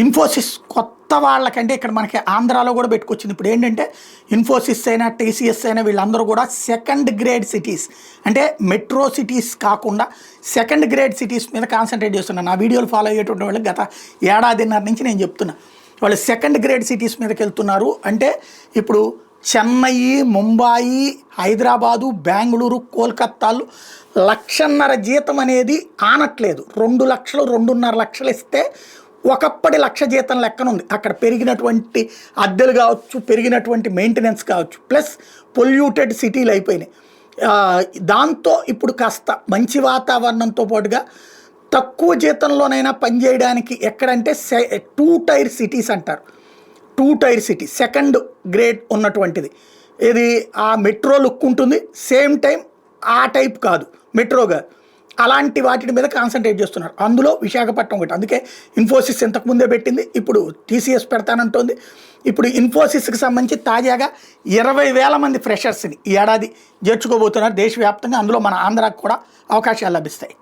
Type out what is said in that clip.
ఇన్ఫోసిస్ కొత్త వాళ్ళకంటే ఇక్కడ మనకి ఆంధ్రాలో కూడా పెట్టుకొచ్చింది. ఇప్పుడు ఏంటంటే ఇన్ఫోసిస్ అయినా టీసీఎస్ అయినా వీళ్ళందరూ కూడా సెకండ్ గ్రేడ్ సిటీస్, అంటే మెట్రో సిటీస్ కాకుండా సెకండ్ గ్రేడ్ సిటీస్ మీద కాన్సన్ట్రేట్ చేస్తున్నారు. నా వీడియోలు ఫాలో అయ్యేటువంటి వాళ్ళకి గత ఏడాదిన్నర నుంచి నేను చెప్తున్నా, వాళ్ళు సెకండ్ గ్రేడ్ సిటీస్ మీదకి వెళ్తున్నారు. అంటే ఇప్పుడు చెన్నై, ముంబాయి, హైదరాబాదు, బెంగళూరు, కోల్కత్తాలు 1,50,000 జీతం అనేది ఆనట్లేదు. 2 లక్షలు 2.5 లక్షలు ఇస్తే ఒకప్పటి 1,00,000 జీతం లెక్కనుంది. అక్కడ పెరిగినటువంటి అద్దెలు కావచ్చు, పెరిగినటువంటి మెయింటెనెన్స్ కావచ్చు, ప్లస్ పొల్యూటెడ్ సిటీలు అయిపోయినాయి. దాంతో ఇప్పుడు కాస్త మంచి వాతావరణంతో పాటుగా తక్కువ జీతంలోనైనా పనిచేయడానికి ఎక్కడంటే 2 టైర్ సిటీస్ అంటారు. 2 టైర్ సిటీ సెకండ్ గ్రేడ్ ఉన్నటువంటిది. ఇది ఆ మెట్రో లుక్ ఉంటుంది, సేమ్ టైం ఆ టైప్ కాదు, మెట్రోగా అలాంటి వాటి మీద కాన్సన్ట్రేట్ చేస్తున్నారు. అందులో విశాఖపట్నం ఒకటి. అందుకే ఇన్ఫోసిస్ ఇంతకుముందే పెట్టింది, ఇప్పుడు టీసీఎస్ పెడతానంటోంది. ఇప్పుడు ఇన్ఫోసిస్కి సంబంధించి తాజాగా 20,000 మంది ఫ్రెషర్స్ని ఈ ఏడాది చేర్చుకోబోతున్నారు దేశవ్యాప్తంగా. అందులో మన ఆంధ్రాకు కూడా అవకాశాలు లభిస్తాయి.